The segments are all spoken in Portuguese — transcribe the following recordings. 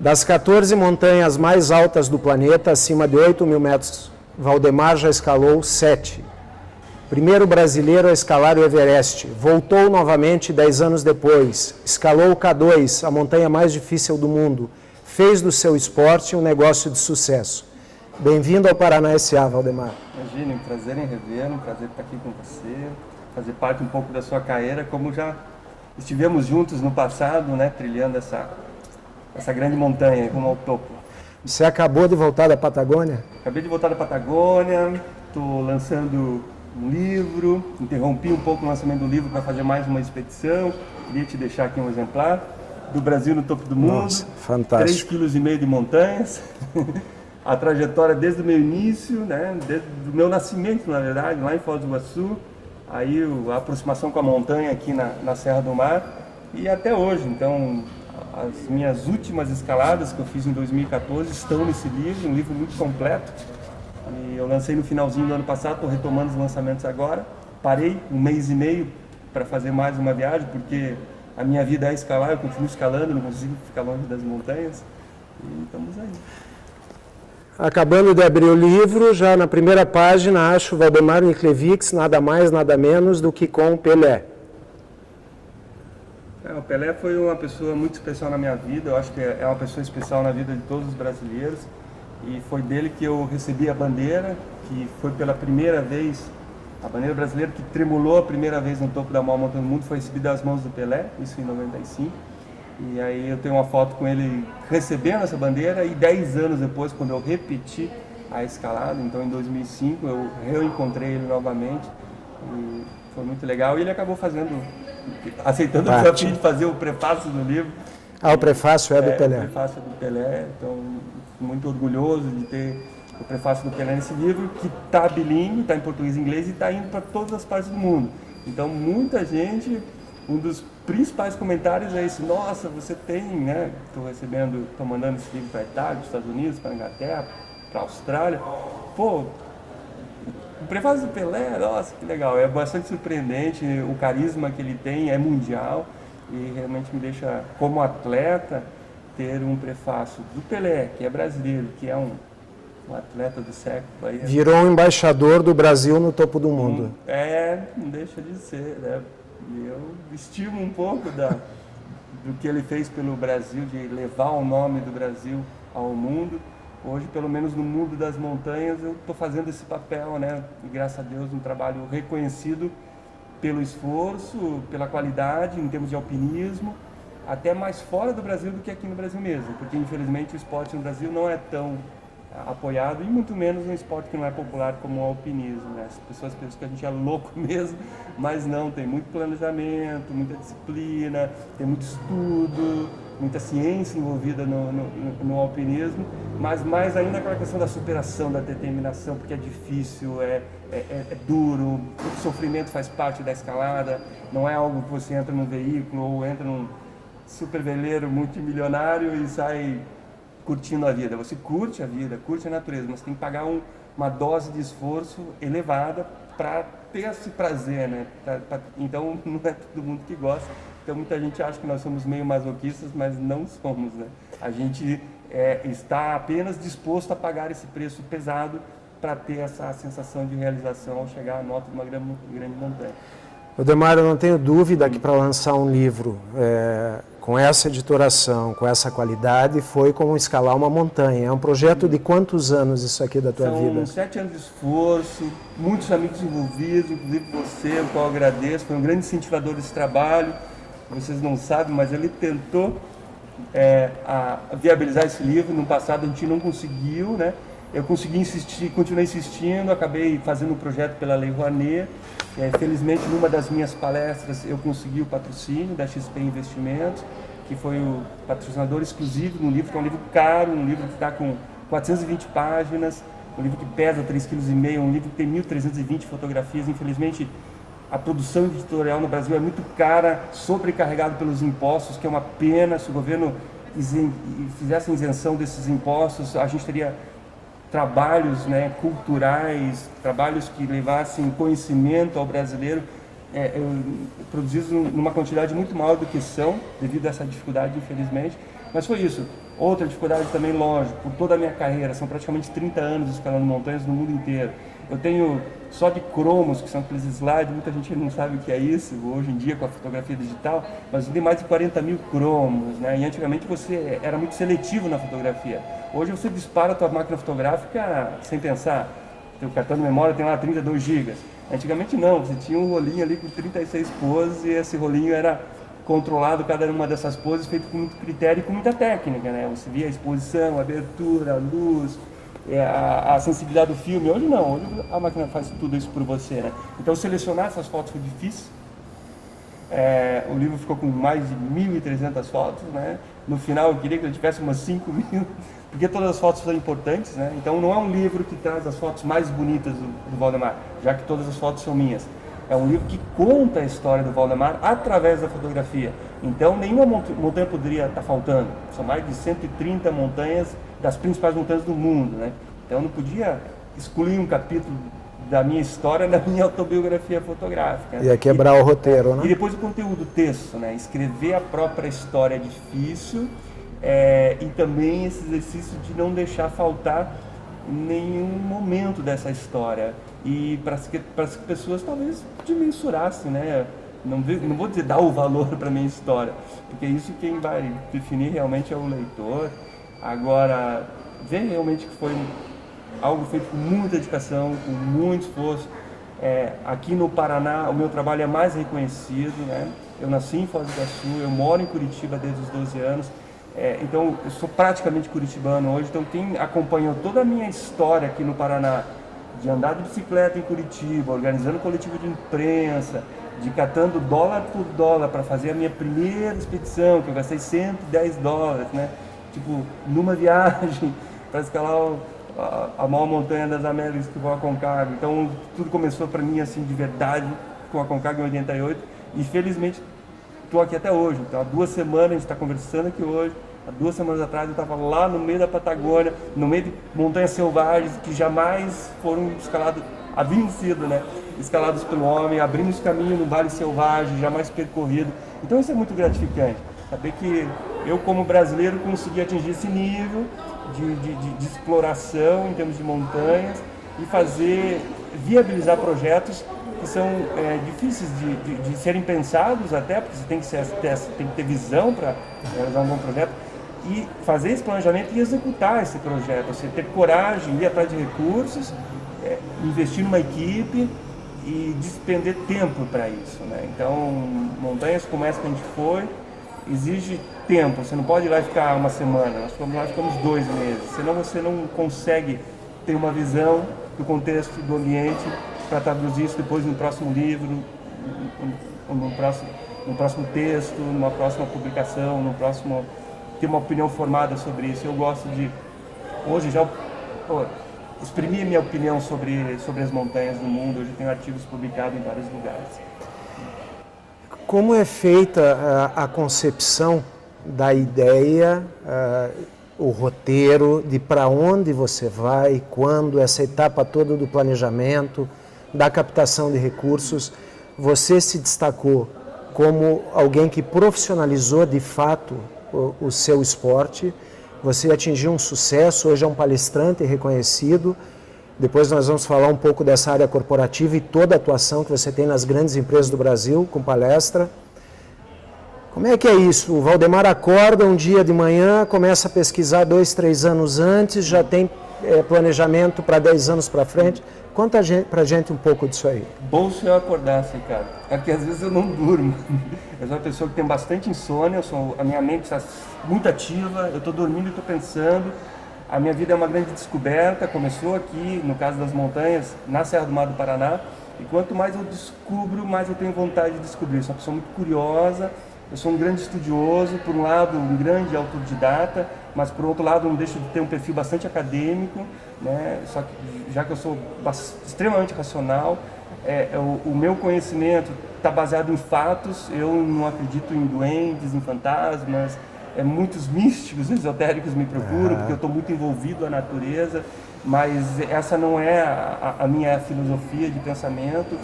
Das 14 montanhas mais altas do planeta, acima de 8.000 metros, Valdemar já escalou 7. Primeiro brasileiro a escalar o Everest. Voltou novamente 10 anos depois. Escalou o K2, a montanha mais difícil do mundo. Fez do seu esporte um negócio de sucesso. Bem-vindo ao Paraná S.A., Valdemar. Imagine, um prazer em rever, um prazer estar aqui com você, fazer parte um pouco da sua carreira, como já estivemos juntos no passado, né, trilhando essa grande montanha, rumo ao topo. Você acabou de voltar da Patagônia? Acabei de voltar da Patagônia, estou lançando um livro, interrompi um pouco o lançamento do livro para fazer mais uma expedição, queria te deixar aqui um exemplar, do Brasil no topo do mundo. Nossa, fantástico. 3,5 kg de montanhas, a trajetória desde o meu início, né, desde o meu nascimento, na verdade, lá em Foz do Iguaçu, aí a aproximação com a montanha aqui na Serra do Mar, e até hoje. Então, as minhas últimas escaladas que eu fiz em 2014 estão nesse livro, um livro muito completo. E eu lancei no finalzinho do ano passado, estou retomando os lançamentos agora. Parei 1 mês e meio para fazer mais uma viagem, porque a minha vida é escalar, eu continuo escalando, não consigo ficar longe das montanhas. E estamos aí. Acabando de abrir o livro, já na primeira página, acho Valdemar Niklevics nada mais, nada menos do que com Pelé. O Pelé foi uma pessoa muito especial na minha vida, eu acho que é uma pessoa especial na vida de todos os brasileiros. E foi dele que eu recebi a bandeira, que foi pela primeira vez, a bandeira brasileira que tremulou a primeira vez no topo da maior montanha do mundo, foi recebida das mãos do Pelé, isso em 95. E aí eu tenho uma foto com ele recebendo essa bandeira, e 10 anos depois, quando eu repeti a escalada, então em 2005, eu reencontrei ele novamente, e foi muito legal. E ele acabou aceitando o desafio de fazer o prefácio do livro. Ah, o prefácio é do Pelé. O prefácio é do Pelé, então muito orgulhoso de ter o prefácio do Pelé nesse livro, que está bilíngue, está em português e inglês e está indo para todas as partes do mundo. Então muita gente, um dos principais comentários é esse: nossa, você tem, né, estou mandando esse livro para a Itália, para os Estados Unidos, para a Inglaterra, para a Austrália, pô, o prefácio do Pelé, nossa, que legal, é bastante surpreendente, o carisma que ele tem é mundial e realmente me deixa, como atleta, ter um prefácio do Pelé, que é brasileiro, que é um atleta do século. Aí virou um embaixador do Brasil no topo do mundo. Não deixa de ser, né? E eu estimo um pouco do que ele fez pelo Brasil, de levar o nome do Brasil ao mundo. Hoje, pelo menos no mundo das montanhas, eu estou fazendo esse papel, né? E graças a Deus, um trabalho reconhecido pelo esforço, pela qualidade, em termos de alpinismo, até mais fora do Brasil do que aqui no Brasil mesmo, porque infelizmente o esporte no Brasil não é tão apoiado, e muito menos um esporte que não é popular como o alpinismo, né? As pessoas pensam que a gente é louco mesmo, mas não, tem muito planejamento, muita disciplina, tem muito estudo, muita ciência envolvida no alpinismo, mas mais ainda aquela questão da superação, da determinação, porque é difícil, é duro, o sofrimento faz parte da escalada, não é algo que você entra num veículo ou entra num super veleiro multimilionário e sai curtindo a vida. Você curte a vida, curte a natureza, mas tem que pagar uma dose de esforço elevada para ter esse prazer, né? Então não é todo mundo que gosta. Então muita gente acha que nós somos meio masoquistas, mas não somos, né? A gente está apenas disposto a pagar esse preço pesado para ter essa sensação de realização ao chegar à nota de uma grande montanha. Valdemar, eu não tenho dúvida que para lançar um livro com essa editoração, com essa qualidade, foi como escalar uma montanha. É um projeto de quantos anos isso aqui da tua vida? São 7 anos de esforço, muitos amigos envolvidos, inclusive você, o qual eu agradeço, foi um grande incentivador desse trabalho. Vocês não sabem, mas ele tentou viabilizar esse livro. No passado a gente não conseguiu, né? Eu consegui insistir, continuei insistindo, acabei fazendo um projeto pela Lei Rouanet. Felizmente, numa das minhas palestras, eu consegui o patrocínio da XP Investimentos, que foi o patrocinador exclusivo de um livro, que é um livro caro, um livro que está com 420 páginas, um livro que pesa 3,5 kg, um livro que tem 1.320 fotografias. Infelizmente, a produção editorial no Brasil é muito cara, sobrecarregado pelos impostos, que é uma pena. Se o governo fizesse a isenção desses impostos, a gente teria trabalhos, né, culturais, trabalhos que levassem conhecimento ao brasileiro, produzidos numa quantidade muito maior do que são, devido a essa dificuldade, infelizmente. Mas foi isso. Outra dificuldade também, lógico, por toda a minha carreira, são praticamente 30 anos escalando montanhas no mundo inteiro. Eu tenho só de cromos, que são aqueles slides, muita gente não sabe o que é isso hoje em dia com a fotografia digital, mas eu tenho mais de 40 mil cromos, né? E antigamente você era muito seletivo na fotografia. Hoje você dispara a tua máquina fotográfica sem pensar. Teu cartão de memória tem lá 32 GB. Antigamente não, você tinha um rolinho ali com 36 poses e esse rolinho era controlado, cada uma dessas poses feito com muito critério e com muita técnica, né? Você via a exposição, a abertura, a luz, a sensibilidade do filme. Hoje não, hoje a máquina faz tudo isso por você, né? Então selecionar essas fotos foi difícil. O livro ficou com mais de 1.300 fotos, né? No final eu queria que ele tivesse umas 5.000, porque todas as fotos são importantes, né? Então não é um livro que traz as fotos mais bonitas do Valdemar, já que todas as fotos são minhas. É um livro que conta a história do Valdemar através da fotografia. Então nenhuma montanha poderia estar faltando. São mais de 130 montanhas, das principais montanhas do mundo, né? Então eu não podia excluir um capítulo da minha história na minha autobiografia fotográfica. Ia quebrar o roteiro, né? E depois o conteúdo, o texto, né? Escrever a própria história é difícil, e também esse exercício de não deixar faltar nenhum momento dessa história. E para que as pessoas talvez dimensurassem, né? Não vou dizer dar o valor para a minha história, porque isso quem vai definir realmente é o leitor. Agora, ver realmente que foi algo feito com muita dedicação, com muito esforço. Aqui no Paraná, o meu trabalho é mais reconhecido, né? Eu nasci em Foz do Iguaçu, eu moro em Curitiba desde os 12 anos, então eu sou praticamente curitibano hoje. Então quem acompanhou toda a minha história aqui no Paraná, de andar de bicicleta em Curitiba, organizando coletivo de imprensa, de catando dólar por dólar para fazer a minha primeira expedição, que eu gastei $110, né? Tipo, numa viagem para escalar a maior montanha das Américas, que foi a Aconcagua. Então tudo começou para mim assim de verdade com a Aconcagua em 88 e felizmente estou aqui até hoje. Então há 2 semanas, a gente está conversando aqui hoje, há 2 semanas atrás eu estava lá no meio da Patagônia, no meio de montanhas selvagens que jamais foram escaladas, haviam sido, né, escaladas pelo homem, abrimos caminho no vale selvagem, jamais percorrido. Então isso é muito gratificante, saber que eu como brasileiro consegui atingir esse nível de exploração em termos de montanhas e viabilizar projetos que são difíceis de serem pensados, até porque você tem que ter visão para realizar um bom projeto, e fazer esse planejamento e executar esse projeto, você ter coragem, ir atrás de recursos, investir numa equipe e despender tempo para isso, né? Então, montanhas como essa que a gente foi, exige tempo, você não pode ir lá e ficar uma semana, nós ficamos 2 meses, senão você não consegue ter uma visão do contexto, do ambiente, para traduzir isso depois no próximo livro, no próximo texto, numa próxima publicação, ter uma opinião formada sobre isso. Eu gosto de, hoje já, exprimir minha opinião sobre as montanhas do mundo. Hoje eu tenho artigos publicados em vários lugares. Como é feita a concepção da ideia, o roteiro de para onde você vai, quando, essa etapa toda do planejamento, da captação de recursos? Você se destacou como alguém que profissionalizou de fato o seu esporte, você atingiu um sucesso, hoje é um palestrante reconhecido. Depois nós vamos falar um pouco dessa área corporativa e toda a atuação que você tem nas grandes empresas do Brasil, com palestra. Como é que é isso? O Valdemar acorda um dia de manhã, começa a pesquisar 2, 3 anos antes, já tem planejamento para 10 anos para frente. Conta pra gente um pouco disso aí. Bom se eu acordasse, cara. É porque às vezes eu não durmo. Eu sou uma pessoa que tem bastante insônia, a minha mente está muito ativa, eu estou dormindo e estou pensando. A minha vida é uma grande descoberta, começou aqui, no caso das montanhas, na Serra do Mar do Paraná. E quanto mais eu descubro, mais eu tenho vontade de descobrir. Eu sou uma pessoa muito curiosa, eu sou um grande estudioso, por um lado um grande autodidata, mas por outro lado não deixo de ter um perfil bastante acadêmico, né? Só que já que eu sou extremamente racional, o meu conhecimento está baseado em fatos. Eu não acredito em duendes, em fantasmas. Muitos místicos esotéricos me procuram porque eu estou muito envolvido na natureza, mas essa não é a minha filosofia de pensamento.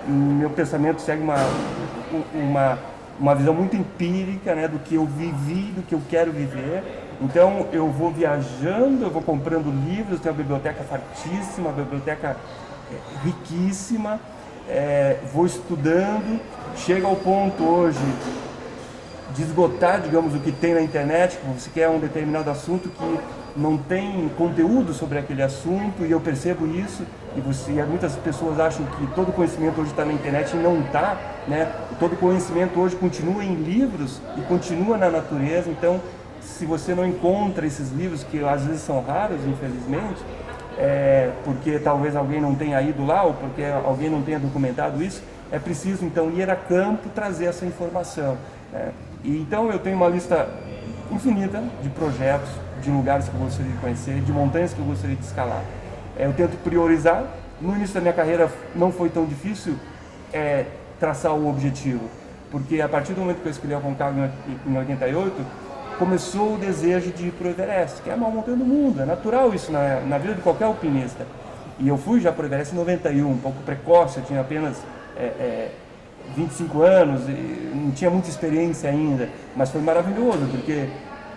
Meu pensamento segue uma visão muito empírica, né, do que eu vivi, do que eu quero viver. Então eu vou viajando, eu vou comprando livros, tenho uma biblioteca fartíssima, uma biblioteca riquíssima, vou estudando, chega ao ponto hoje de esgotar, digamos, o que tem na internet, você quer um determinado assunto que não tem conteúdo sobre aquele assunto, e eu percebo isso, e muitas pessoas acham que todo conhecimento hoje está na internet e não está, né? Todo conhecimento hoje continua em livros e continua na natureza. Então, se você não encontra esses livros, que às vezes são raros, infelizmente, porque talvez alguém não tenha ido lá, ou porque alguém não tenha documentado isso, é preciso então ir a campo trazer essa informação, né? E então eu tenho uma lista infinita de projetos, de lugares que eu gostaria de conhecer, de montanhas que eu gostaria de escalar. Eu tento priorizar. No início da minha carreira não foi tão difícil traçar o objetivo, porque a partir do momento que eu escolhi a Aconcagua em 88, começou o desejo de ir para o Everest, que é a maior montanha do mundo. É natural isso na vida de qualquer alpinista. E eu fui já para o Everest em 91, um pouco precoce, eu tinha apenas 25 anos, e não tinha muita experiência ainda, mas foi maravilhoso, porque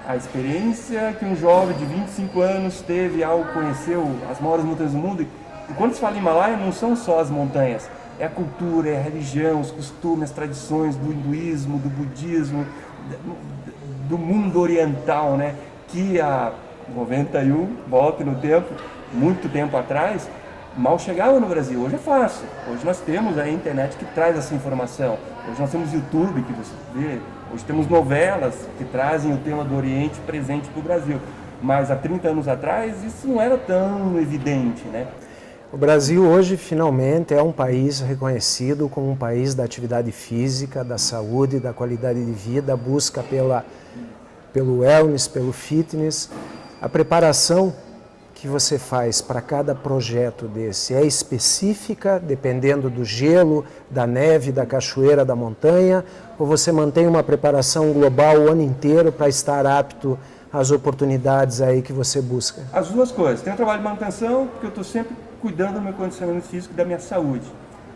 a experiência que um jovem de 25 anos teve ao conhecer as maiores montanhas do mundo. E quando se fala em Himalaia, não são só as montanhas, é a cultura, é a religião, os costumes, as tradições do hinduísmo, do budismo, do mundo oriental, né? Que há 91, volta no tempo, muito tempo atrás, mal chegava no Brasil. Hoje é fácil. Hoje nós temos a internet que traz essa informação. Hoje nós temos YouTube que você vê. Hoje temos novelas que trazem o tema do Oriente presente para o Brasil. Mas há 30 anos atrás isso não era tão evidente, né? O Brasil hoje finalmente é um país reconhecido como um país da atividade física, da saúde, da qualidade de vida, busca pelo wellness, pelo fitness. A preparação que você faz para cada projeto desse é específica, dependendo do gelo, da neve, da cachoeira, da montanha, ou você mantém uma preparação global o ano inteiro para estar apto às oportunidades aí que você busca? As duas coisas. Tem um trabalho de manutenção, porque eu estou sempre cuidando do meu condicionamento físico e da minha saúde.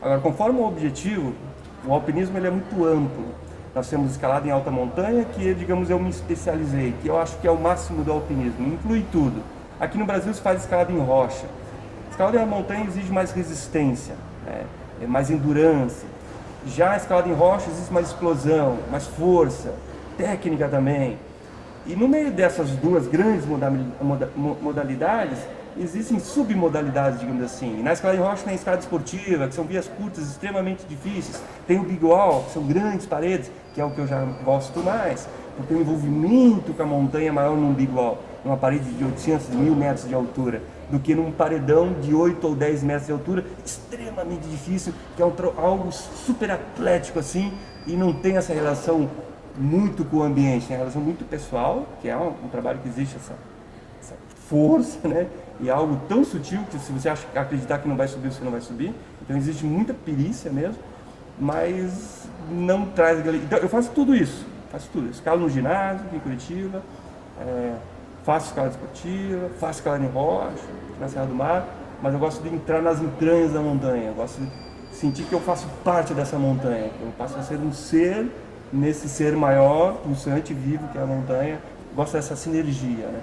Agora, conforme o objetivo, o alpinismo ele é muito amplo. Nós temos escalada em alta montanha, que, digamos, eu me especializei, que eu acho que é o máximo do alpinismo, inclui tudo. Aqui no Brasil se faz escalada em rocha. Escalada em montanha exige mais resistência, né? Mais endurance. Já a escalada em rocha exige mais explosão, mais força, técnica também. E no meio dessas duas grandes modalidades, existem submodalidades, digamos assim. Na escalada em rocha tem a escalada esportiva, que são vias curtas extremamente difíceis. Tem o big wall, que são grandes paredes, que é o que eu já gosto mais, porque o envolvimento com a montanha é maior num big wall, numa parede de 800, 1000 metros de altura, do que num paredão de 8 ou 10 metros de altura, extremamente difícil, que é algo super atlético assim, e não tem essa relação muito com o ambiente, tem uma relação muito pessoal, que é um trabalho que existe essa força, né? E é algo tão sutil que se você acreditar que não vai subir, você não vai subir. Então existe muita perícia mesmo, mas não traz... Então eu faço tudo isso, escalo no ginásio, aqui em Curitiba, faço escalada esportiva, faço escalada em rocha, na Serra do Mar, mas eu gosto de entrar nas entranhas da montanha, eu gosto de sentir que eu faço parte dessa montanha, que eu passo a ser um ser nesse ser maior, pulsante, vivo, que é a montanha. Eu gosto dessa sinergia, né?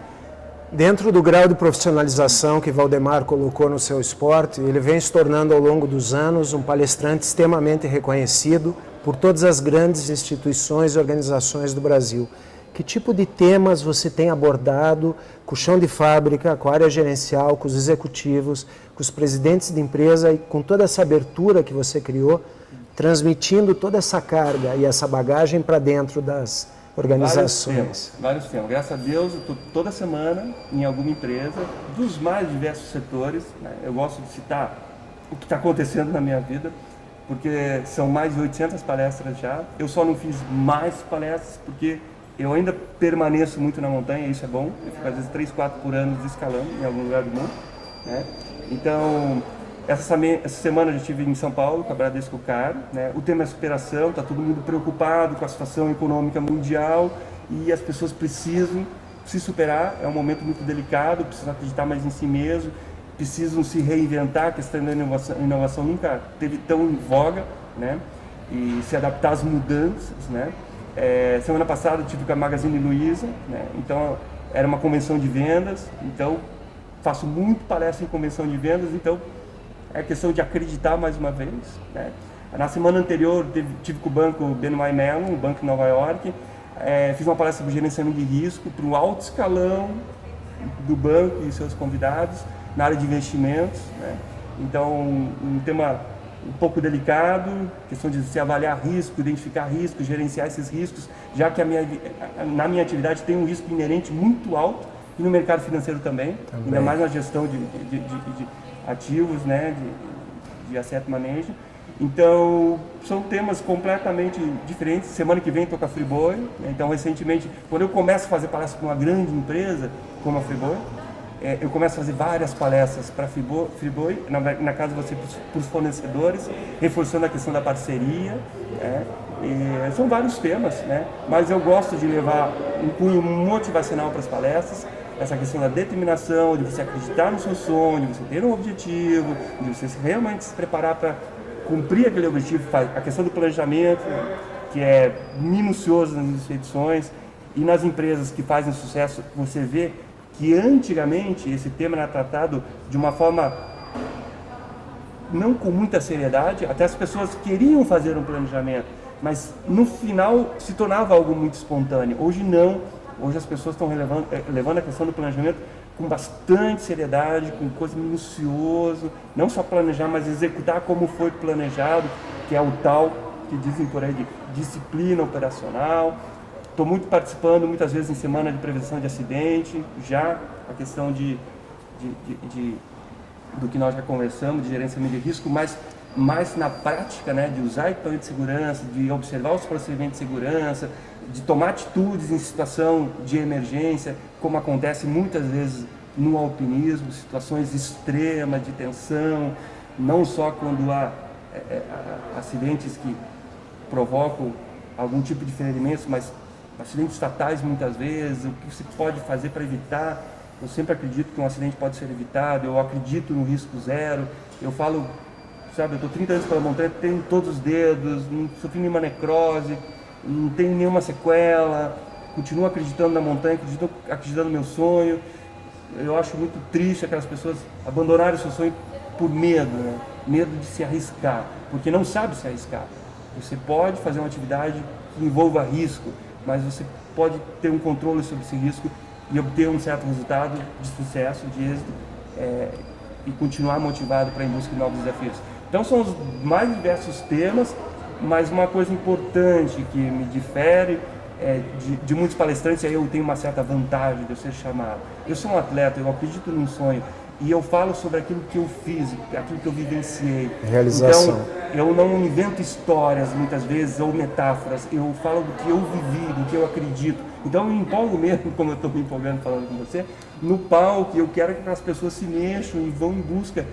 Dentro do grau de profissionalização que Valdemar colocou no seu esporte, ele vem se tornando ao longo dos anos um palestrante extremamente reconhecido por todas as grandes instituições e organizações do Brasil. Que tipo de temas você tem abordado com o chão de fábrica, com a área gerencial, com os executivos, com os presidentes de empresa e com toda essa abertura que você criou, transmitindo toda essa carga e essa bagagem para dentro das organizações? Vários temas. Graças a Deus, eu estou toda semana em alguma empresa, dos mais diversos setores, né? Eu gosto de citar o que está acontecendo na minha vida, porque são mais de 800 palestras já. Eu só não fiz mais palestras porque eu ainda permaneço muito na montanha, isso é bom. Eu fico às vezes 3, 4 por ano escalando em algum lugar do mundo, né? Então, essa semana eu estive em São Paulo com a Bradesco Car, né? O tema é superação, está todo mundo preocupado com a situação econômica mundial e as pessoas precisam se superar, é um momento muito delicado, precisam acreditar mais em si mesmo, precisam se reinventar, a questão da inovação nunca teve tão em voga, né? E se adaptar às mudanças, né? Semana passada eu tive com a Magazine Luiza, né? Então era uma convenção de vendas, então faço muito palestra em convenção de vendas, então é questão de acreditar mais uma vez, né? Na semana anterior tive com o banco BNY Mellon, um banco em Nova York, fiz uma palestra sobre gerenciamento de risco para o alto escalão do banco e seus convidados na área de investimentos, né? Então um tema um pouco delicado, questão de se avaliar risco, identificar riscos, gerenciar esses riscos, já que na minha atividade tem um risco inerente muito alto e no mercado financeiro também. Ainda mais na gestão de ativos, né, de asset management. Então, são temas completamente diferentes. Semana que vem estou com a Friboi, né? Então, recentemente, quando eu começo a fazer palestra com uma grande empresa, como a Friboi, eu começo a fazer várias palestras para a Friboi, na casa você para os fornecedores, reforçando a questão da parceria, né? E são vários temas, né? Mas eu gosto de levar um cunho motivacional para as palestras, essa questão da determinação, de você acreditar no seu sonho, de você ter um objetivo, de você realmente se preparar para cumprir aquele objetivo, a questão do planejamento, que é minucioso nas expedições, e nas empresas que fazem sucesso, você vê que antigamente esse tema era tratado de uma forma não com muita seriedade, até as pessoas queriam fazer um planejamento, mas no final se tornava algo muito espontâneo. Hoje não, hoje as pessoas estão levando a questão do planejamento com bastante seriedade, com coisa minucioso, não só planejar, mas executar como foi planejado, que é o tal que dizem por aí de disciplina operacional. Estou muito participando, muitas vezes, em semana de prevenção de acidente, já a questão do que nós já conversamos, de gerenciamento de risco, mas mais na prática, né, de usar equipamento de segurança, de observar os procedimentos de segurança, de tomar atitudes em situação de emergência, como acontece muitas vezes no alpinismo, situações extremas de tensão, não só quando há acidentes que provocam algum tipo de ferimentos, mas acidentes fatais muitas vezes, o que se pode fazer para evitar. Eu sempre acredito que um acidente pode ser evitado, eu acredito no risco zero, eu falo, sabe, eu estou 30 anos pela montanha, tenho todos os dedos, não sofri nenhuma necrose, não tenho nenhuma sequela, continuo acreditando na montanha, acreditando no meu sonho. Eu acho muito triste aquelas pessoas abandonarem o seu sonho por medo, né? Medo de se arriscar, porque não sabe se arriscar. Você pode fazer uma atividade que envolva risco, mas você pode ter um controle sobre esse risco e obter um certo resultado de sucesso, de êxito, e continuar motivado para ir em busca de novos desafios. Então são os mais diversos temas, mas uma coisa importante que me difere de muitos palestrantes, aí eu tenho uma certa vantagem de eu ser chamado. Eu sou um atleta, eu acredito num sonho e eu falo sobre aquilo que eu fiz, aquilo que eu vivenciei. Realização. Então, eu não invento histórias muitas vezes ou metáforas, eu falo do que eu vivi, do que eu acredito. Então eu me empolgo mesmo, como eu estou me empolgando falando com você, no palco. Eu quero que as pessoas se mexam e vão em busca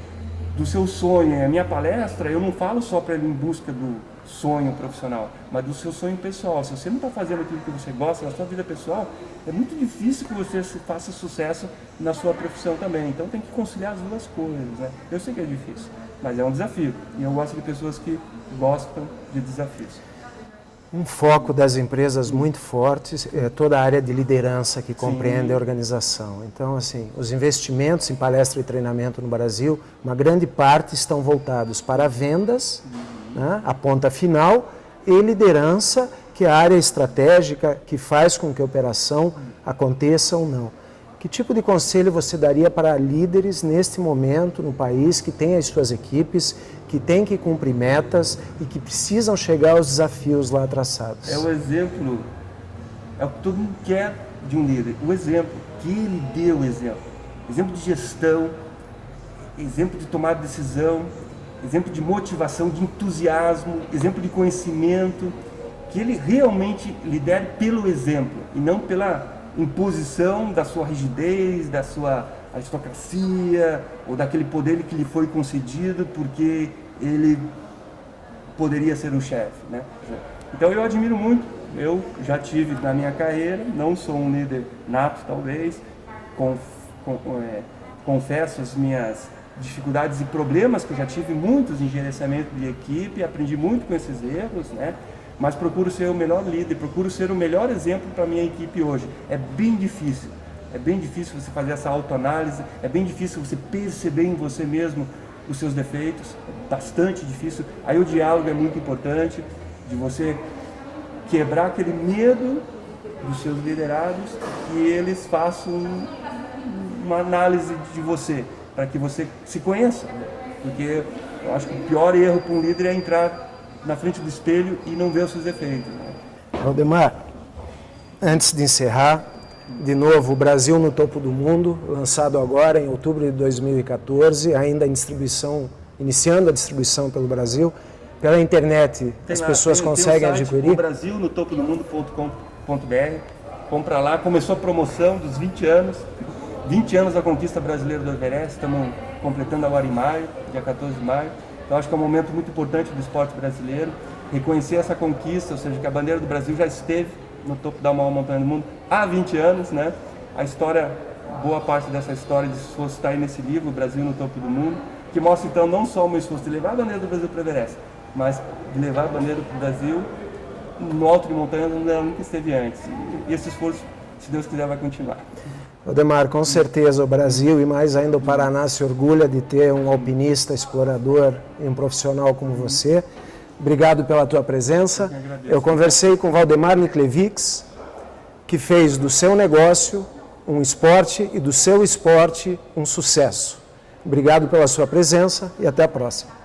do seu sonho. A minha palestra, eu não falo só para ir em busca do sonho profissional, mas do seu sonho pessoal. Se você não está fazendo aquilo que você gosta na sua vida pessoal, é muito difícil que você faça sucesso na sua profissão também. Então tem que conciliar as duas coisas, né? Eu sei que é difícil, mas é um desafio. E eu gosto de pessoas que gostam de desafios. Um foco das empresas muito forte é toda a área de liderança que compreende a organização. Então, assim, os investimentos em palestra e treinamento no Brasil, uma grande parte estão voltados para vendas, né, a ponta final, e liderança, que é a área estratégica que faz com que a operação aconteça ou não. Que tipo de conselho você daria para líderes neste momento no país que tem as suas equipes, que tem que cumprir metas e que precisam chegar aos desafios lá traçados? É o exemplo, é o que todo mundo quer de um líder, o exemplo, que ele deu o exemplo. Exemplo de gestão, exemplo de tomar decisão, exemplo de motivação, de entusiasmo, exemplo de conhecimento, que ele realmente lidere pelo exemplo e não pela imposição da sua rigidez, da sua aristocracia ou daquele poder que lhe foi concedido porque ele poderia ser o chefe, né? Então eu admiro muito, eu já tive na minha carreira, não sou um líder nato talvez, confesso as minhas dificuldades e problemas que eu já tive muitos em gerenciamento de equipe, aprendi muito com esses erros, né? Mas procuro ser o melhor líder, procuro ser o melhor exemplo para a minha equipe hoje. É bem difícil, é bem difícil você fazer essa autoanálise, é bem difícil você perceber em você mesmo os seus defeitos, é bastante difícil. Aí o diálogo é muito importante, de você quebrar aquele medo dos seus liderados e eles façam uma análise de você, para que você se conheça. Porque eu acho que o pior erro para um líder é entrar na frente do espelho e não ver os seus defeitos. Valdemar, antes de encerrar, de novo, o Brasil no Topo do Mundo, lançado agora em outubro de 2014, ainda em distribuição, iniciando a distribuição pelo Brasil. Pela internet, as pessoas conseguem adquirir. O Brasil no topo do mundo.com.br. Compra lá, começou a promoção dos 20 anos. 20 anos da conquista brasileira do Everest, estamos completando agora em maio, dia 14 de maio. Então acho que é um momento muito importante do esporte brasileiro, reconhecer essa conquista, ou seja, que a bandeira do Brasil já esteve no topo da maior montanha do mundo há 20 anos, né? A história, boa parte dessa história de esforço está aí nesse livro, O Brasil no Topo do Mundo, que mostra então não só o meu esforço de levar a bandeira do Brasil para o Everest, mas de levar a bandeira do Brasil no alto de montanha onde ela nunca esteve antes. E esse esforço, se Deus quiser, vai continuar. Valdemar, com certeza o Brasil e mais ainda o Paraná se orgulha de ter um alpinista, explorador e um profissional como você. Obrigado pela tua presença. Eu conversei com Valdemar Niklevics, que fez do seu negócio um esporte e do seu esporte um sucesso. Obrigado pela sua presença e até a próxima.